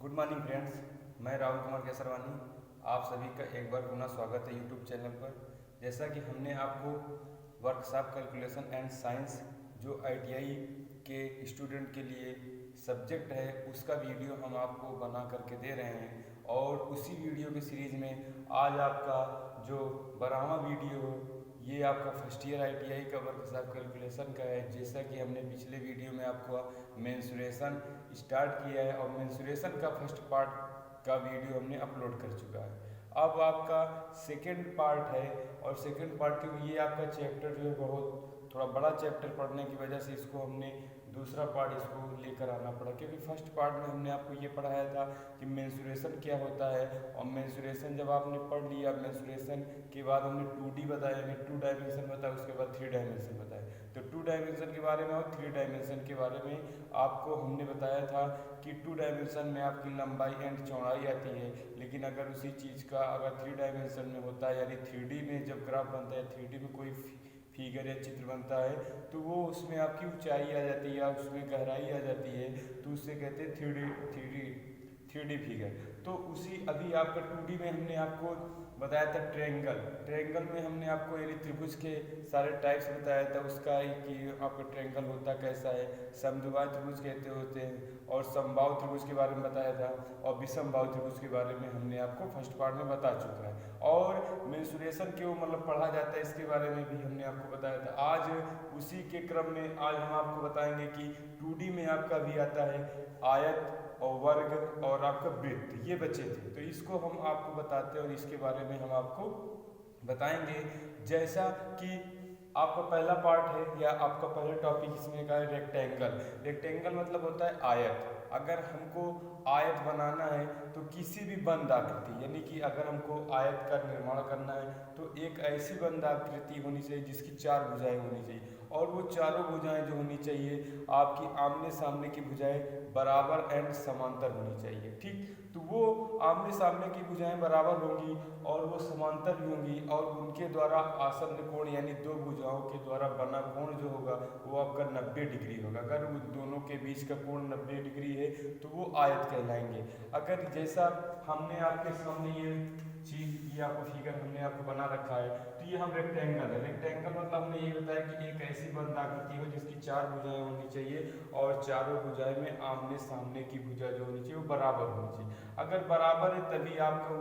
Good morning friends, मैं राहुल कुमार केसरवानी। आप सभी का एक बार पुनः स्वागत है यूट्यूब चैनल पर। जैसा कि हमने आपको वर्कशॉप कैलकुलेशन एंड साइंस जो आईटीआई के स्टूडेंट के लिए सब्जेक्ट है उसका वीडियो हम आपको बना करके दे रहे हैं और उसी वीडियो के सीरीज़ में आज आपका जो 12वां वीडियो हो ये आपका फर्स्ट ईयर आईटीआई का वर्कशॉप कैलकुलेशन का है। जैसा कि हमने पिछले वीडियो में आपको मेंसुरेशन स्टार्ट किया है और मेंसुरेशन का फर्स्ट पार्ट का वीडियो हमने अपलोड कर चुका है। अब आपका सेकंड पार्ट है और सेकंड पार्ट क्योंकि ये आपका चैप्टर जो है बहुत थोड़ा बड़ा चैप्टर पढ़ने की वजह से इसको हमने दूसरा पार्ट इसको लेकर आना पड़ा, क्योंकि फर्स्ट पार्ट में हमने आपको ये पढ़ाया था कि मेंसुरेशन क्या होता है और मेंसुरेशन जब आपने पढ़ लिया मेंसुरेशन के बाद हमने 2D बताया, यानी 2 डायमेंशन बताया, उसके बाद 3 डायमेंशन बताया। तो 2 डायमेंशन के बारे में और 3 डायमेंशन के बारे में आपको हमने बताया था कि 2 डायमेंशन में आपकी लंबाई एंड चौड़ाई आती है, लेकिन अगर उसी चीज़ का अगर 3 डायमेंशन में होता है यानी 3D में जब ग्राफ बनता है, 3D में कोई फिगर या चित्र बनता है तो वो उसमें आपकी ऊंचाई आ जाती है, उसमें गहराई आ जाती है, तो उससे कहते हैं थ्री डी फिगर। तो उसी अभी आपका 2D में हमने आपको बताया था ट्रायंगल में हमने आपको यानी त्रिभुज के सारे टाइप्स बताया था उसका कि आपका ट्रायंगल होता कैसा है, समद्विबाहु त्रिभुज कहते होते हैं और समबाहु त्रिभुज के बारे में बताया था और विषमबाहु त्रिभुज के बारे में हमने आपको फर्स्ट पार्ट में बता चुका है। और मेंसुरेशन क्यों मतलब पढ़ा जाता है इसके बारे में भी हमने आपको बताया था। आज उसी के क्रम में आज हम आपको बताएंगे कि 2D में आपका भी आता है आयत और वर्ग और आपका वृत्त, ये बचे थे तो इसको हम आपको बताते हैं और इसके बारे में हम आपको बताएंगे। जैसा कि आपका पहला पार्ट है या आपका पहला टॉपिक इसमें का है रेक्टेंगल मतलब होता है आयत। अगर हमको आयत बनाना है तो किसी भी बंद आकृति यानी कि अगर हमको आयत का निर्माण करना है तो एक ऐसी बंद आकृति होनी चाहिए जिसकी 4 भुजाएं होनी चाहिए और वो चारों भुजाएं जो होनी चाहिए आपकी आमने सामने की भुजाएं बराबर एंड समांतर होनी चाहिए। ठीक, तो वो आमने सामने की भुजाएं बराबर होंगी और वो समांतर भी होंगी और उनके द्वारा आसन्न कोण यानी दो भुजाओं के द्वारा बना कोण जो होगा वो आपका 90 डिग्री होगा। अगर वो दोनों के बीच का कोण 90 डिग्री है तो वो आयत कहलाएंगे। अगर जैसा हमने आपके सामने ये चीज ये आपको फिगर हमने आपको बना रखा है तो ये हम रेक्टेंगल है। रेक्टेंगल मतलब हमने ये बताया कि एक ऐसी बंद आकृति हो जिसकी 4 भुजाएं होनी चाहिए और चारों भुजाएं में आमने सामने की भुजा जो होनी चाहिए वो बराबर होनी चाहिए। अगर बराबर है तभी आपका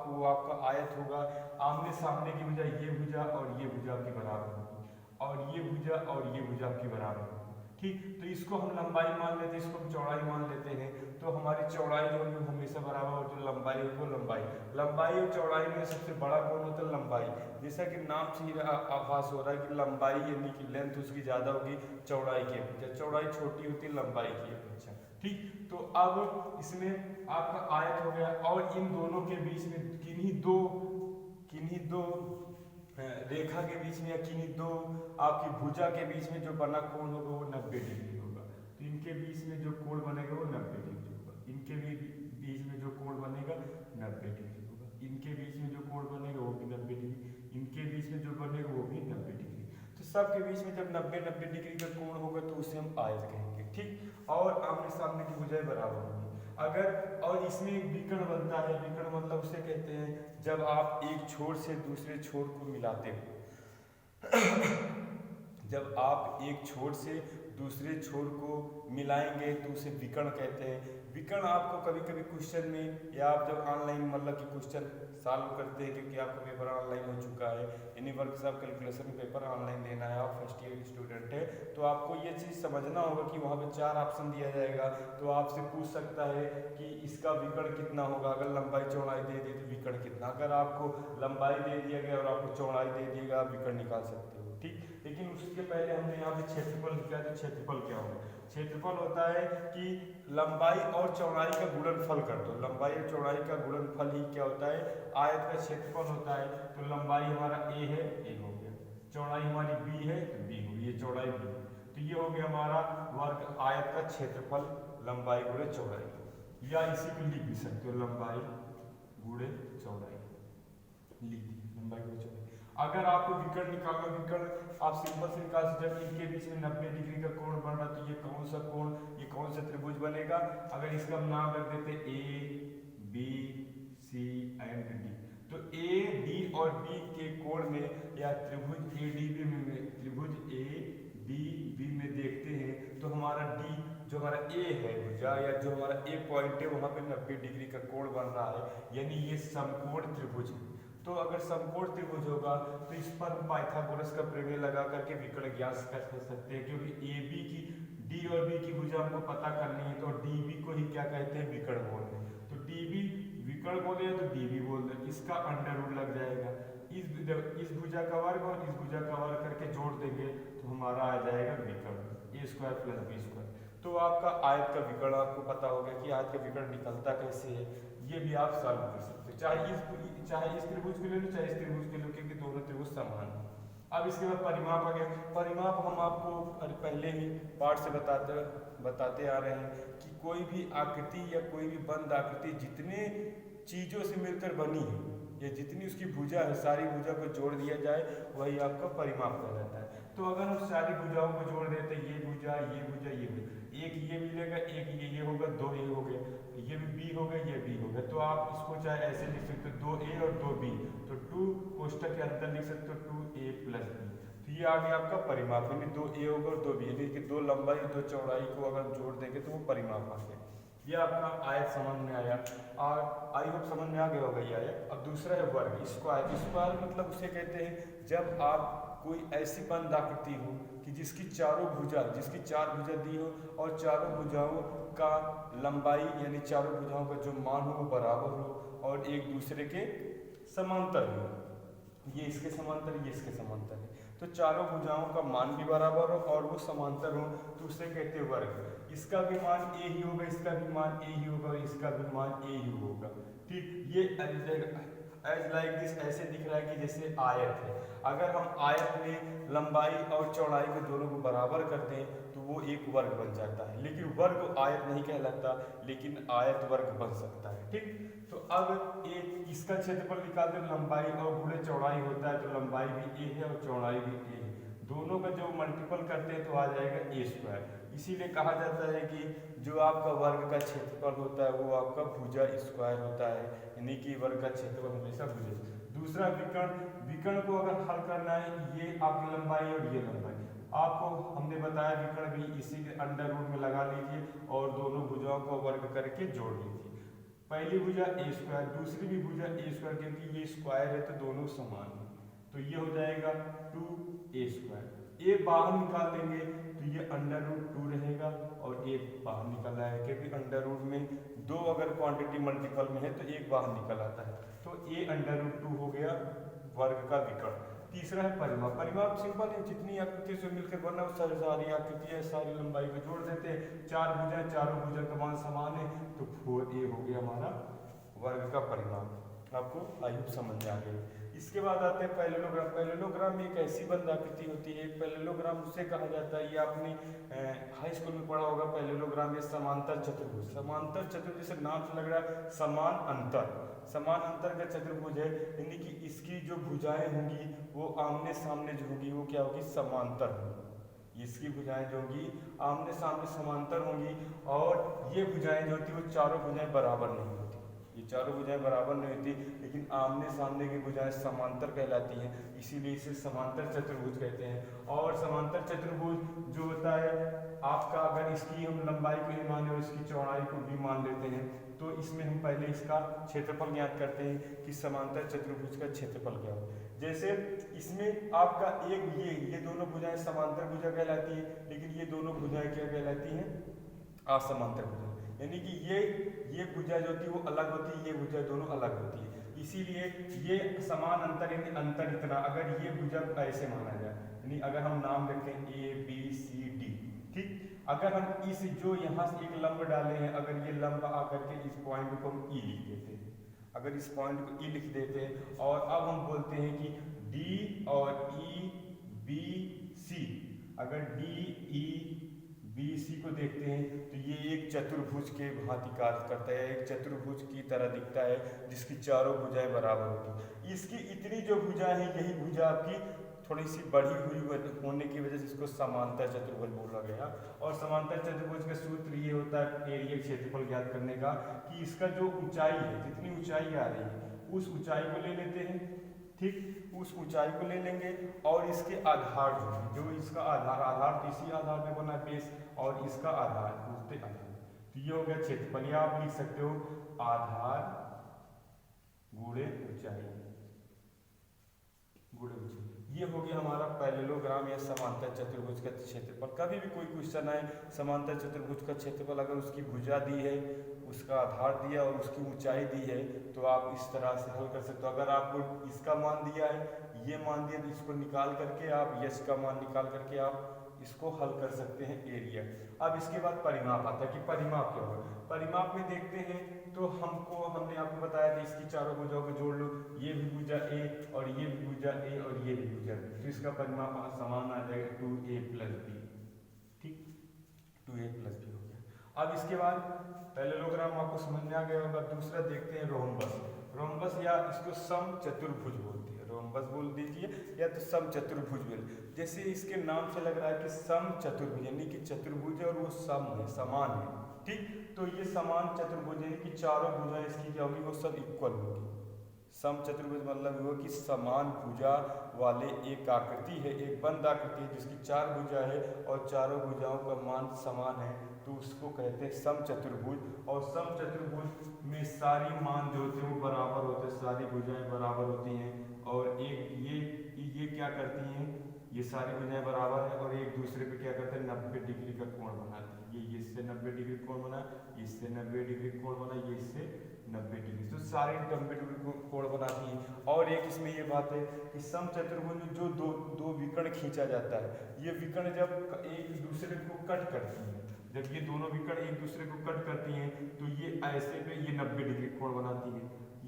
वो आपका आयत होगा। आमने सामने की भुजा ये भुजा और ये भुजा आपकी बराबर होगी और ये भुजा और ये भुजा आपकी बराबर होगी। ठीक, तो इसको हम लंबाई मान लेते हैं, इसको हम चौड़ाई मान लेते हैं। तो हमारी चौड़ाई जो है हमेशा बराबर और जो लंबाई है वो लंबाई और चौड़ाई में सबसे बड़ा कौन होता है? लंबाई। जैसा कि नाम से ही आभास हो रहा है कि लंबाई यानी कि लेंथ उसकी ज़्यादा होगी चौड़ाई की अपेक्षा, चौड़ाई छोटी होती है लंबाई की अपेक्षा। ठीक, तो अब इसमें आपका आयत हो गया और इन दोनों के बीच में किन्हीं दो रेखा के बीच में या किन्हीं दो आपकी भुजा के बीच में जो बना कोण होगा वो 90 डिग्री होगा। तो इनके बीच में जो कोण बनेगा वो 90 डिग्री होगा, इनके भी बीच में जो कोण बनेगा 90 डिग्री होगा, इनके बीच में जो कोण बनेगा वो भी 90 डिग्री, इनके बीच में जो बनेगा वो भी 90 डिग्री। तो सबके बीच में जब 90 डिग्री का कोण होगा तो उसे हम आयत कहेंगे। ठीक, और आमने सामने की भुजाएं बराबर होंगी। अगर और इसमें एक विकर्ण बनता है, विकर्ण मतलब उसे कहते हैं जब आप एक छोर से दूसरे छोर को मिलाते हो जब आप एक छोर से दूसरे छोर को मिलाएंगे तो उसे विकर्ण कहते हैं। विकर्ण आपको कभी कभी क्वेश्चन में या आप जब ऑनलाइन मतलब कि क्वेश्चन सॉल्व करते हैं, क्योंकि आपका पेपर ऑनलाइन हो चुका है, यानी वर्कशॉप कैलकुलेशन पेपर ऑनलाइन देना है, आप फर्स्ट ईयर स्टूडेंट है तो आपको ये चीज़ समझना होगा कि वहाँ पे 4 ऑप्शन दिया जाएगा तो आपसे पूछ सकता है कि इसका विकर्ण कितना होगा। अगर लंबाई चौड़ाई दे दी तो विकर्ण कितना, अगर आपको लंबाई दे दिया गया और आपको चौड़ाई दे दिएगा आप विकर्ण निकाल सकते हो। ठीक, लेकिन उसके पहले हमने यहाँ पे क्षेत्रफल लिखा है। तो क्षेत्रफल क्या होगा? क्षेत्रफल होता है कि लंबाई और चौड़ाई का गुणनफल कर दो। लंबाई और चौड़ाई का गुणनफल ही क्या होता है? आयत का क्षेत्रफल होता है। तो लंबाई हमारा a है, a हो गया, चौड़ाई हमारी b है तो b हो गई, ये चौड़ाई b है तो ये हो गया हमारा वर्ग आयत का क्षेत्रफल लंबाई गुणे चौड़ाई। या इसी को लिख भी सकते हो लंबाई गुणे चौड़ाई, लिख दी लंबाई गुणे चौड़ाई। अगर आपको विकर्ण निकालना, विकर्ण आप सिंपल से निकाल सकते, जब इनके बीच में 90 डिग्री का कोण बन रहा तो ये कौन सा कोण, ये कौन सा त्रिभुज बनेगा। अगर इसका हम नाम रख देते A B C and D, तो A D और B के कोण में या त्रिभुज ADB में, त्रिभुज ADB में देखते हैं तो हमारा D जो हमारा A है भुजा या जो हमारा A पॉइंट है वहाँ पे 90 डिग्री का कोण बन रहा है, यानी ये समकोण त्रिभुज है। तो अगर समकोण त्रिभुज होगा तो इस पर पाइथागोरस का प्रमेय लगा करके विकर्ण ज्ञात कर सकते हैं, क्योंकि AB की D और B की भुजा हमको पता करनी है तो DB को ही क्या कहते हैं, विकर्ण बोलते हैं। तो DB विकर्ण बोले तो DB बोल दे, इसका अंडर रूट लग जाएगा, इस भुजा का वर्ग और इस भुजा का वर्ग करके जोड़ देंगे तो हमारा आ जाएगा विकर्ण A square plus B square. तो आपका आयत का विकर्ण आपको पता हो गया कि आयत का विकर्ण निकलता कैसे है, ये भी आप सॉल्व कर सकते हो, चाहे इस त्रिभुज के ले लो चाहे इस त्रिभुज के लो, क्योंकि दोनों त्रिभुज समान है। अब इसके बाद परिमाप आ गया। परिमाप हम आपको पहले ही पाठ से बताते आ रहे हैं कि कोई भी आकृति या कोई भी बंद आकृति जितने चीजों से मिलकर बनी है या जितनी उसकी भुजा है, सारी भुजा को जोड़ दिया जाए वही आपका परिमाप कहलाता है। तो अगर हम सारी भुजाओं को जोड़ देते, ये भुजा ये भुजा ये भुजा, एक ये मिलेगा, एक ये होगा, दो ये हो गए, ये भी बी हो गया, ये बी हो गया। तो आप इसको चाहे ऐसे लिख सकते हो 2a और 2b, तो 2 कोष्टक के अंदर लिख सकते हो 2a प्लस b। तो ये आ गया आपका परिमाप, यानी 2a होगा और 2b, यानी कि 2 लंबाई 2 चौड़ाई को अगर जोड़ देंगे तो वो परिमाप आ गया। ये आपका आयत समझ में आया और आई होप समझ में आ गया होगा ये आयत। अब दूसरा है वर्ग, स्क्वायर। स्क्वायर मतलब उसे कहते हैं जब आप कोई ऐसी बंद आकृति हो कि जिसकी चार भुजा दी हो और चारों भुजाओं का लंबाई यानी चारों भुजाओं का जो मान हो वो बराबर हो और एक दूसरे के समांतर हो, ये इसके समांतर ये इसके समांतर है, तो चारों भुजाओं का मान भी बराबर हो और वो समांतर हो तो उसे कहते हैं वर्ग। इसका भी मान a ही होगा, इसका भी मान a ही होगा और इसका भी मान a ही होगा। ठीक, ये एज लाइक दिस ऐसे दिख रहा है कि जैसे आयत है। अगर हम आयत में लंबाई और चौड़ाई को दोनों को बराबर करते हैं तो वो एक वर्ग बन जाता है, लेकिन वर्ग आयत नहीं कहलाता, लेकिन आयत वर्ग बन सकता है। ठीक, तो अब एक इसका क्षेत्रफल निकाल दे, लंबाई और गुणे चौड़ाई होता है तो लंबाई भी a है और चौड़ाई भी a है, दोनों का जो मल्टीपल करते हैं तो आ जाएगा a स्क्वायर। इसीलिए कहा जाता है कि जो आपका वर्ग का क्षेत्रफल होता है वो आपका भुजा स्क्वायर होता है, यानी कि वर्ग का क्षेत्रफल हमेशा भुजा। दूसरा विकर्ण को अगर हल करना है, ये आपकी लंबाई और ये लंबाई आपको हमने बताया, विकर्ण भी इसी के अंडर रूट में लगा लीजिए और दोनों भुजाओं को वर्ग करके जोड़ लीजिए। पहली भुजा a स्क्वायर, दूसरी भी भुजा a स्क्वायर, क्योंकि ये स्क्वायर है तो दोनों समान है, तो ये हो जाएगा 2a स्क्वायर। a बाहर निकाल देंगे तो ये अंडर रूट 2 रहेगा और एक बाहर निकल आएगा, क्योंकि अंडर रूट में 2 अगर क्वांटिटी मल्टीपल में है तो एक बाहर निकल आता है, तो a अंडर रूट 2 हो गया वर्ग का विकर्ण। तीसरा है परिमाप। परिमाप सिंपल है, जितनी आकृति से मिलकर बना वो सारी आकृति है, सारी लंबाई को जोड़ देते हैं, चार भुजा चारों भुजा का मान समान है तो 4a हो गया हमारा वर्ग का परिमाप। आपको आई होप समझ में आ गई। इसके बाद आते हैं पैरेललोग्राम। पैरेललोग्राम एक ऐसी बंद आकृति होती है, पैरेललोग्राम उसे कहा जाता है, ये आपने हाई स्कूल में पढ़ा होगा पैरेललोग्राम, ये समांतर चतुर्भुज। समांतर चतुर्भुज जैसे नाम से लग रहा है समान अंतर का चतुर्भुज है, यानी कि इसकी जो भुजाएं होंगी वो आमने सामने जो होगी वो क्या होगी, समांतर होगी। इसकी भुजाएं जो होंगी आमने सामने समांतर होंगी और ये भुजाएं जो होती है वो चारों भुजाएं बराबर नहीं होती, ये चारों भुजाएं बराबर नहीं होती, लेकिन आमने सामने की भुजाएं समांतर कहलाती हैं, इसीलिए इसे समांतर चतुर्भुज कहते हैं। और समांतर चतुर्भुज जो होता है आपका, अगर इसकी हम लंबाई को ही माने और इसकी चौड़ाई को भी मान लेते हैं तो इसमें हम पहले इसका क्षेत्रफल ज्ञात करते हैं कि समांतर चतुर्भुज का क्षेत्रफल क्या हो। जैसे इसमें आपका एक ये दोनों भुजाएं समांतर भुजा कहलाती है, लेकिन ये दोनों भुजाएं क्या कहलाती हैं, असमांतर भुजा, यानी कि ये भुजा जो होती है वो अलग होती है, ये भुजा दोनों अलग होती है, इसीलिए ये समान अंतर यानी अंतर इतना। अगर ये भुजा को ऐसे माना जाए, यानी अगर हम नाम रखें ABCD, ठीक, अगर हम इस जो यहाँ से एक लंब डाले हैं, अगर ये लंब आकर के इस पॉइंट को हम E लिख देते हैं, अगर इस पॉइंट को E लिख देते हैं और अब हम बोलते हैं कि D और EBC, अगर DEB BEC को देखते हैं तो ये एक चतुर्भुज के भांति कार्य करता है, एक चतुर्भुज की तरह दिखता है जिसकी चारों भुजाएं बराबर होती हैं। इसकी इतनी जो भुजाएं हैं, यही भुजा आपकी थोड़ी सी बढ़ी हुई होने की वजह से इसको समांतर चतुर्भुज बोला गया। और समांतर चतुर्भुज का सूत्र ये होता है एरिया क्षेत्रफल ज्ञात करने का, कि इसका जो ऊंचाई है, जितनी ऊंचाई आ रही है उस ऊंचाई को ले लेते हैं, ठीक, उस ऊंचाई को ले लेंगे और इसके आधार जो इसका आधार तो इसी आधार पे बना बेस, और इसका आधार पूछते आधार, तो ये हो गया क्षेत्रफल। या आप लिख सकते हो आधार गुणे ऊंचाई, ये हो गया हमारा पैरेललोग्राम या समांतर चतुर्भुज का क्षेत्रफल। कभी भी कोई क्वेश्चन आए समांतर चतुर्भुज का क्षेत्रफल, अगर उसकी भुजा दी है, उसका आधार दिया और उसकी ऊंचाई दी है, तो आप इस तरह से हल कर सकते हो। अगर आपको इसका मान दिया है, ये मान दिया, तो इसको निकाल करके आप यश का मान निकाल करके आप इसको हल कर सकते हैं एरिया। अब इसके बाद परिमाप आता है कि परिमाप क्या होगा। परिमाप में देखते हैं तो हमने आपको बताया था इसकी चारों भुजाओं को जोड़ लो, ये भी भुजा ए और ये भी भुजा ए और ये भी भुजा बी, तो इसका परिमाप समान आ जाएगा 2a + b, ठीक, 2a + b हो गया। अब इसके बाद पैरेललोग्राम आपको समझ में आ गया होगा। दूसरा देखते हैं रोम्बस। रोम्बस या इसको समचतुर्भुज बोलते हैं, रोम्बस बोल दीजिए या तो समचतुर्भुज बोल। जैसे इसके नाम से लग रहा है कि समचतुर्भुज, यानी कि चतुर्भुज है और वो सम है, समान है, ठीक, तो ये समान चतुर्भुज यानी कि चारों भुजाएं इसकी क्या होगी, वो सब इक्वल होगी। समचतुर्भुज मतलब हुआ कि समान भुजा वाले एक आकृति है, एक बंद आकृति है जिसकी 4 भुजा है और चारों भुजाओं का मान समान है, तो उसको कहते हैं समचतुर्भुज। और समचतुर्भुज में सारी मान जो होते हैं वो बराबर होते हैं, सारी भुजाएं बराबर होती हैं, और एक ये क्या करती हैं, ये सारी भुजाएं बराबर है और एक दूसरे पे क्या करते हैं 90 डिग्री का कोण बनाती है। ये इससे 90 डिग्री कोण बना, इससे 90 डिग्री कोण बना, ये इससे 90 डिग्री, तो सारी 90 डिग्री कोण बनाती है। और एक इसमें ये बात है कि समचतुर्भुज में जो दो विकर्ण खींचा जाता है, ये विकर्ण जब एक दूसरे को कट करती है, जब ये दोनों विकर्ण एक दूसरे को कट करती हैं, तो ये ऐसे पे ये 90 डिग्री कोण बनाती है,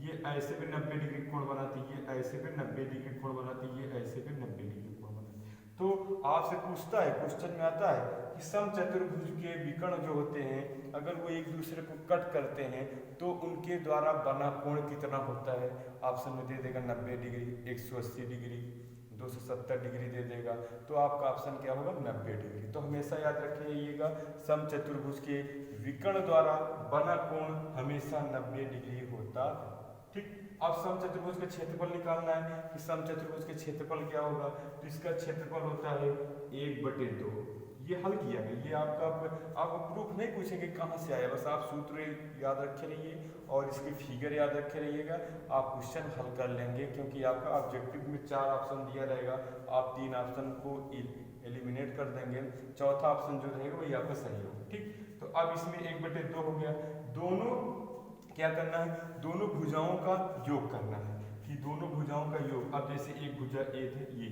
ये ऐसे पे 90 डिग्री कोण बनाती है, ये ऐसे पे 90 डिग्री कोण बनाती है, ये ऐसे पे 90 डिग्री कोण बनाती है। तो आपसे पूछता है, क्वेश्चन में आता है कि समचतुर्भुज के विकर्ण जो होते हैं, अगर वो एक दूसरे को कट करते हैं तो उनके द्वारा बना कोण कितना होता है। ऑप्शन में दे देगा 90 डिग्री, 180 डिग्री, 270 डिग्री दे देगा, तो आपका ऑप्शन क्या होगा 90 डिग्री। तो हमेशा याद रखिएगा समचतुर्भुज के विकर्ण द्वारा बना कोण हमेशा 90 डिग्री होता है, ठीक। अब समचतुर्भुज का क्षेत्रफल निकालना है कि समचतुर्भुज के क्षेत्रफल क्या होगा, तो इसका क्षेत्रफल होता है 1/2। ये हल किया है, ये आपको प्रूफ नहीं पूछेंगे कहाँ से आया, बस आप सूत्र याद रखे रहिए और इसके फिगर याद रखे रहिएगा, आप क्वेश्चन हल कर लेंगे। क्योंकि आपका ऑब्जेक्टिव में 4 ऑप्शन दिया रहेगा, आप 3 ऑप्शन को एलिमिनेट कर देंगे, चौथा ऑप्शन जो रहेगा वही आपका सही होगा, ठीक। तो अब इसमें 1/2 हो गया। दोनों क्या करना है, दोनों भुजाओं का योग करना है कि दोनों भुजाओं का योग। अब जैसे एक भुजा ए थे, ये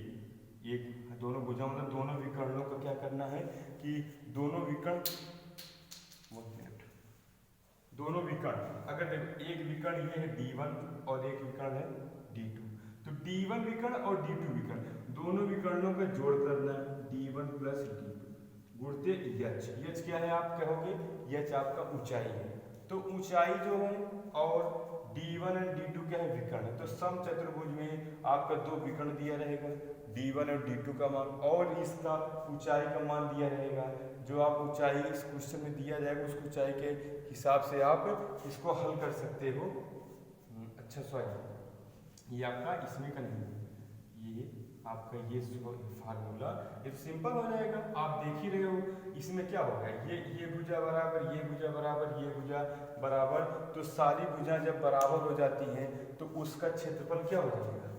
एक दोनों भुजाओं मतलब दोनों विकर्णों का क्या करना है कि दोनों विकर्ण, दोनों विकर्ण, अगर देखो एक विकर्ण ये है D1 और एक विकर्ण है D2, तो D1 विकर्ण और D2 विकर्ण, दोनों विकर्णों का जोड़ करना है D1 + D2 गुणते यच। यच क्या है आप कहोगे, यच आपका ऊंचाई है, तो ऊंचाई जो है और D1 और D2 क्या है विकर्ण, तो समचतुर्भुज में आपका 2 विकर्ण दिया रहेगा, D1 और D2 का मान और इसका ऊंचाई का मान दिया रहेगा। जो आप ऊंचाई इस क्वेश्चन में दिया जाएगा उस ऊंचाई के हिसाब से आप इसको हल कर सकते हो। अच्छा सॉरी, ये आपका इसमें का नहीं, ये आपका ये फार्मूला ये सिंपल हो जाएगा, आप देख ही रहे हो। इसमें क्या होगा, ये भुजा बराबर, ये भुजा बराबर, ये भुजा बराबर, तो सारी भुजा जब बराबर हो जाती हैं तो उसका क्षेत्रफल क्या हो जाएगा,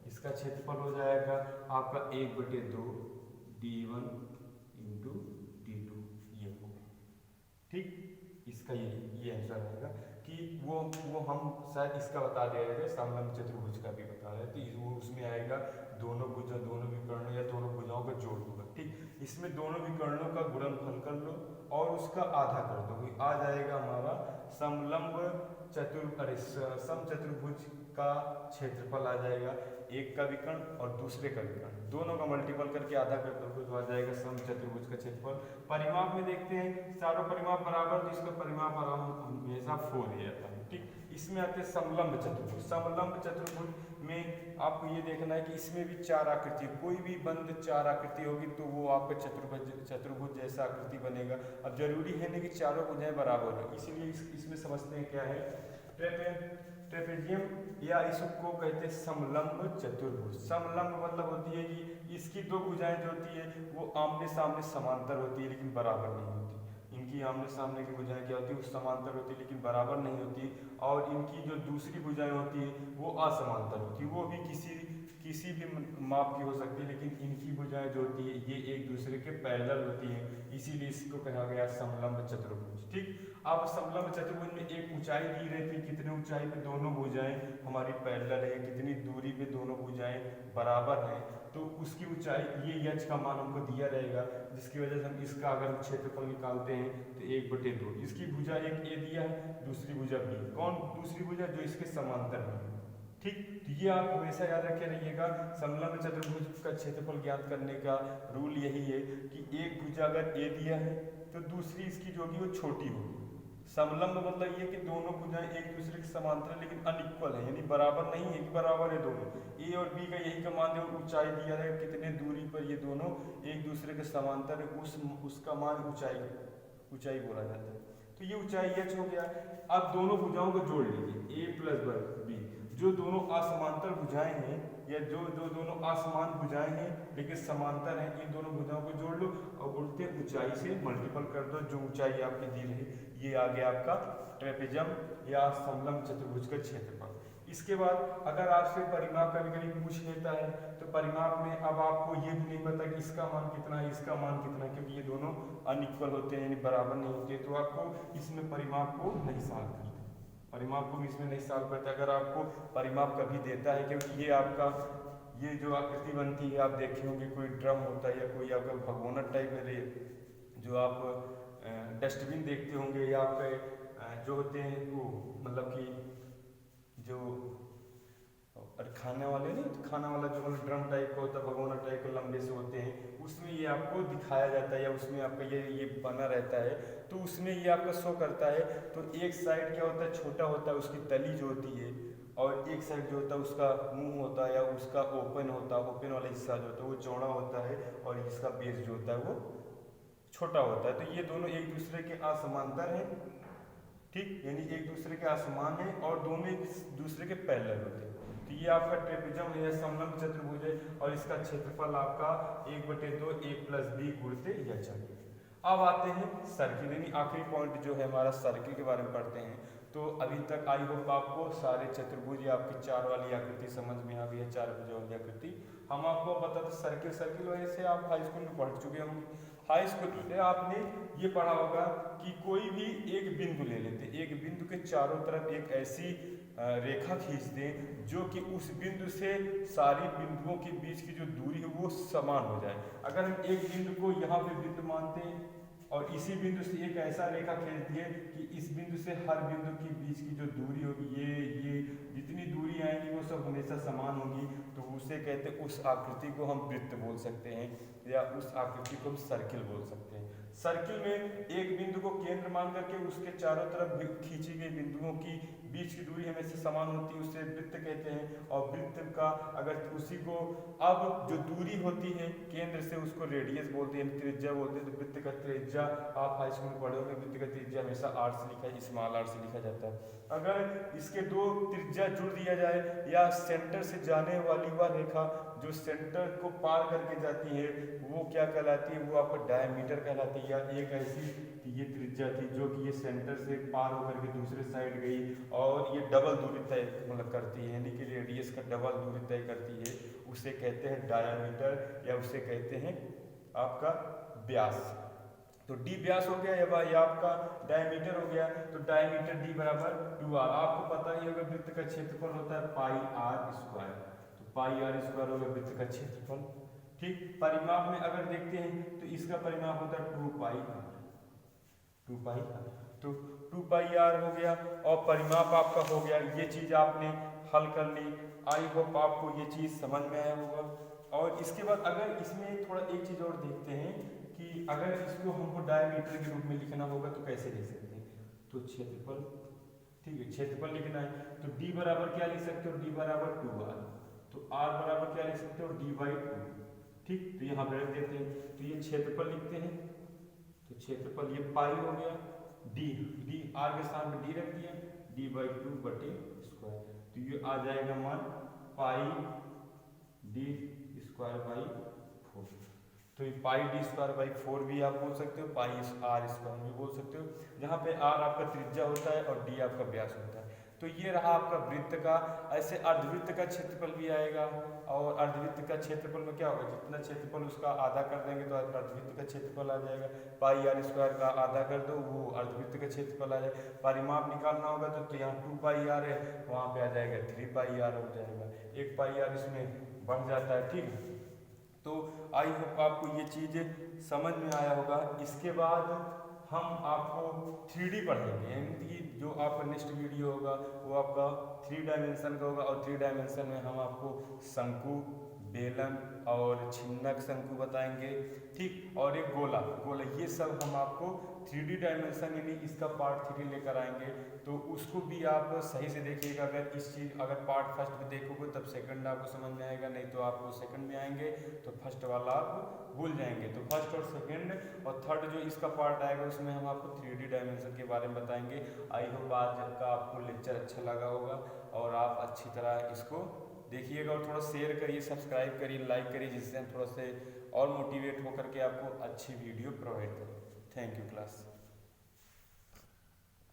इसका क्षेत्रफल हो जाएगा आपका 1/2 D1 × D2, ये होगा, ठीक। इसका ये आंसर आएगा। कि वो हम शायद इसका बता दे रहे थे, समलंब चतुर्भुज का भी बता रहे थे। वो उसमें आएगा दोनों भुजा, दोनों विकर्णों या दोनों भुजाओं का जोड़ होगा, ठीक। इसमें दोनों विकर्णों का गुणनफल कर लो और उसका आधा कर दो, आ जाएगा हमारा समलंब समचतुर्भुज का क्षेत्रफल आ जाएगा। एक का विकर्ण और दूसरे का विकर्ण दोनों का मल्टीपल करके आधा कर दो तो आ जाएगा समचतुर्भुज का क्षेत्रफल। परिमाप में देखते हैं चारों परिमाप बराबर, तो इसका परिमाप हमेशा 4 दिया जाता है, ठीक। इसमें आते हैं समलंब चतुर्भुज। समलंब चतुर्भुज में आपको ये देखना है कि इसमें भी 4 आकृति, कोई भी बंद 4 आकृति होगी तो वो आपका चतुर्भुज जैसा आकृति बनेगा। अब जरूरी है नहीं कि चारों भुजाएं बराबर हो, इसीलिए इसमें समझते हैं क्या है ट्रेपेजियम, या इसको कहते हैं समलंब चतुर्भुज। समलंब मतलब होती है कि इसकी दो भुजाएं जो होती है वो आमने सामने समांतर होती है लेकिन बराबर नहीं होती। इनकी आमने सामने की भुजाएं क्या होती है, वो समांतर होती है लेकिन बराबर नहीं होती। और इनकी जो दूसरी भुजाएं होती है वो असमांतर होती है, वो भी किसी भी माप की हो सकती है, लेकिन इनकी भुजाएं जो होती है ये एक दूसरे के पैरेलल होती हैं, इसीलिए इसको कहा गया समलंब चतुर्भुज, ठीक। अब समलंब चतुर्भुज में एक ऊंचाई दी रहती है, कितने ऊंचाई पे दोनों भुजाएं हमारी पैरेलल है, कितनी दूरी पे दोनों भुजाएं बराबर हैं, तो उसकी ऊंचाई ये यच का मान हमको दिया रहेगा, जिसकी वजह से हम इसका अगर क्षेत्रफल निकालते हैं तो 1/2। इसकी भुजा एक ए दिया है, दूसरी भुजा बी। कौन दूसरी भुजा? जो इसके समांतर है, ठीक। तो ये आप हमेशा याद रखे रहिएगा। समलंब चतुर्भुज का क्षेत्रफल ज्ञात करने का रूल यही है कि एक भुजा अगर ए दिया है तो दूसरी इसकी जो होगी वो छोटी होगी। समलंब मतलब ये कि दोनों भुजाएं एक दूसरे के समांतर लेकिन अनइक्वल है, यानी बराबर नहीं है कि बराबर है दोनों। ए और बी का यही का मान है, ऊंचाई दिया है कितने दूरी पर ये दोनों एक दूसरे के समांतर है, उसका मान ऊंचाई बोला जाता है। तो ये ऊंचाई एच हो गया। अब दोनों भुजाओं को जोड़ लीजिए, ए प्लस बी। जो दोनों असमांतर भुजाएं हैं या जो दोनों असमान भुजाएं हैं लेकिन समांतर हैं, इन दोनों भुजाओं को जोड़ लो और उल्टे ऊंचाई से मल्टीपल कर दो, जो ऊंचाई आपकी दी रही ये आ गया आपका ट्रेपेजम या समलंब चतुर्भुज का क्षेत्रफल। इसके बाद अगर आपसे परिमाप कभी कभी पूछ लेता है तो परिमाप में अब आपको ये भी नहीं पता कि इसका मान कितना है, इसका मान कितना है, क्योंकि ये दोनों अनइक्वल होते हैं यानी बराबर नहीं होते, तो आपको इसमें परिमाप को नहीं सॉल्व करते, परिमाप को इसमें नहीं सॉल्व करते। अगर आपको परिमाप कभी देता है, क्योंकि ये आपका ये जो आकृति बनती है आप देखे होंगे कोई ड्रम होता है या कोई आपका भगोना टाइप में जो आप डस्टबिन देखते होंगे या आपके जो होते हैं वो मतलब कि जो खाने वाले नहीं तो खाना वाला जो मतलब ड्रम टाइप का होता है, भगोना टाइप के लंबे से होते हैं, उसमें ये आपको दिखाया जाता है या उसमें आपका ये बना रहता है, तो उसमें ये आपका शो करता है। तो एक साइड क्या होता है छोटा होता है उसकी तली जो होती है, और एक साइड जो होता है उसका मुंह होता है या उसका ओपन वाला हिस्सा जो होता है वो चौड़ा होता है और इसका बेस जो होता है वो छोटा होता है। तो ये दोनों एक दूसरे के असमांतर हैं, ठीक, यानी एक दूसरे के असमान है और दोनों एक दूसरे के पैरेलल होते हैं। तो ये आपका ट्रेपेजम है, समलंब चतुर्भुज है और इसका क्षेत्रफल आपका 1/2 a + b गुणित h है। अब आते हैं सर्किल, यानी आखिरी पॉइंट जो है हमारा सर्किल के बारे में पढ़ते हैं। तो अभी तक आई होप आपको सारे चतुर्भुज या आपकी 4 वाली आकृति समझ में आ गई है, 4 भुजा वाली आकृति। हम आपको बताते सर्किल वैसे आप हाई स्कूल में पढ़ चुके होंगे। हाई स्कूल में आपने ये पढ़ा होगा कि कोई भी एक बिंदु ले लेते, एक बिंदु के चारों तरफ एक ऐसी रेखा खींच दें जो कि उस बिंदु से सारी बिंदुओं के बीच की जो दूरी है वो समान हो जाए। अगर हम एक बिंदु को यहाँ पे बिंदु मानते हैं और इसी बिंदु से एक ऐसा रेखा खींच दिए कि इस बिंदु से हर बिंदु के बीच की जो दूरी होगी ये जितनी दूरी आएंगी वो सब हमेशा समान होगी, तो उसे कहते हैं, उस आकृति को हम वृत्त बोल सकते हैं या उस आकृति को हम सर्किल बोल सकते हैं। सर्किल में एक बिंदु को केंद्र मान करके उसके चारों तरफ खींची गई बिंदुओं की बीच की दूरी हमेशा समान होती है, उसे वृत्त कहते हैं। और वृत्त का अगर उसी को अब जो दूरी होती है केंद्र से उसको रेडियस बोलते हैं, त्रिज्या बोलते हैं। तो वृत्त का त्रिज्या आप हाई स्कूल में पढ़े होंगे, वृत्त का त्रिज्या हमेशा आर से लिखा है, स्मॉल आर से लिखा जाता है। अगर इसके दो त्रिज्या जुड़ दिया जाए या सेंटर से जाने वाली वह रेखा जो सेंटर को पार करके जाती है वो क्या कहलाती है, वो आपका डायमीटर कहलाती है। या एक ऐसी ये त्रिज्या थी जो कि ये सेंटर से पार होकर के दूसरे साइड गई और ये डबल दूरी तय मतलब करती है, यानी कि रेडियस का डबल दूरी तय करती है, उसे कहते हैं डायमीटर या उसे कहते हैं आपका व्यास। तो डी व्यास हो गया या आपका डायमीटर हो गया, तो डायमीटर डी बराबर 2r। आपको पता ही होगा वृत्त का क्षेत्रफल होता है पाई आर स्क्वायर, तो पाई आर स्क्वायर हो गया वृत्त का क्षेत्रफल। ठीक, परिमाप में अगर देखते हैं तो इसका परिमाप होता है 2 पाई आर, 2 पाई आर, तो 2 पाई आर हो गया और परिमाप आपका हो गया। ये चीज आपने हल कर ली। आई होप आपको ये चीज समझ में आया होगा। और इसके बाद अगर इसमें थोड़ा एक चीज और देखते हैं कि अगर इसको हमको डायमीटर के रूप में लिखना होगा तो कैसे लिख सकते हैं, तो क्षेत्रफल, ठीक है, क्षेत्रफल लिखना है तो d बराबर क्या लिख सकते हो, d बराबर 2r, तो r बराबर क्या लिख सकते हो, d/2। ठीक, तो यहाँ पे रख देते हैं, तो ये क्षेत्रफल लिखते हैं, तो क्षेत्रफल ये पाई हो गया, d r के साथ में d रख दिया, d/2 बटे स्क्वायर, तो ये आ जाएगा मान पाई d स्क्वायर बाई 4। तो ये पाई d स्क्वायर बाई 4 भी आप बोल सकते हो, पाई r स्क्वायर भी बोल सकते हो, जहाँ पे r आपका त्रिज्या होता है और d आपका व्यास होता है। तो ये रहा आपका वृत्त का। ऐसे अर्धवृत्त का क्षेत्रफल भी आएगा, और अर्धवृत्त का क्षेत्रफल में क्या होगा, जितना क्षेत्रफल उसका आधा कर देंगे तो अर्धवृत्त का क्षेत्रफल आ जाएगा। पाई आर स्क्वायर का आधा कर दो, वो अर्धवृत्त का क्षेत्रफल आ जाएगा। परिमाप निकालना होगा तो यहाँ 2 पाई आर है, वहाँ पे आ जाएगा 3 पाई आर हो जाएगा, 1 पाई आर इसमें बढ़ जाता है। ठीक, तो आई होप आपको ये चीज़ समझ में आया होगा। इसके बाद हम आपको 3D पढ़ेंगे, यानी कि जो आपका नेक्स्ट वीडियो होगा वो आपका 3 डायमेंशन का होगा, और 3 डायमेंशन में हम आपको शंकु, बेलन और छिन्नक शंकु बताएंगे। ठीक, और एक गोला, ये सब हम आपको 3D डायमेंशन यानी इसका पार्ट 3 लेकर आएंगे, तो उसको भी आप सही से देखिएगा। अगर इस चीज़ अगर पार्ट फर्स्ट में देखोगे तब सेकंड आपको समझ में आएगा, नहीं तो आपको सेकंड में आएंगे तो फर्स्ट वाला आप भूल जाएंगे। तो फर्स्ट और सेकंड और थर्ड जो इसका पार्ट आएगा उसमें हम आपको 3D डायमेंशन के बारे में बताएंगे। आई होप आज का आपको लेक्चर अच्छा लगा होगा और आप अच्छी तरह इसको देखिएगा, और थोड़ा शेयर करिए, सब्सक्राइब करिए, लाइक करिए, जिससे हम थोड़ा से और मोटिवेट होकर के आपको अच्छी वीडियो प्रोवाइड करें। Thank you class.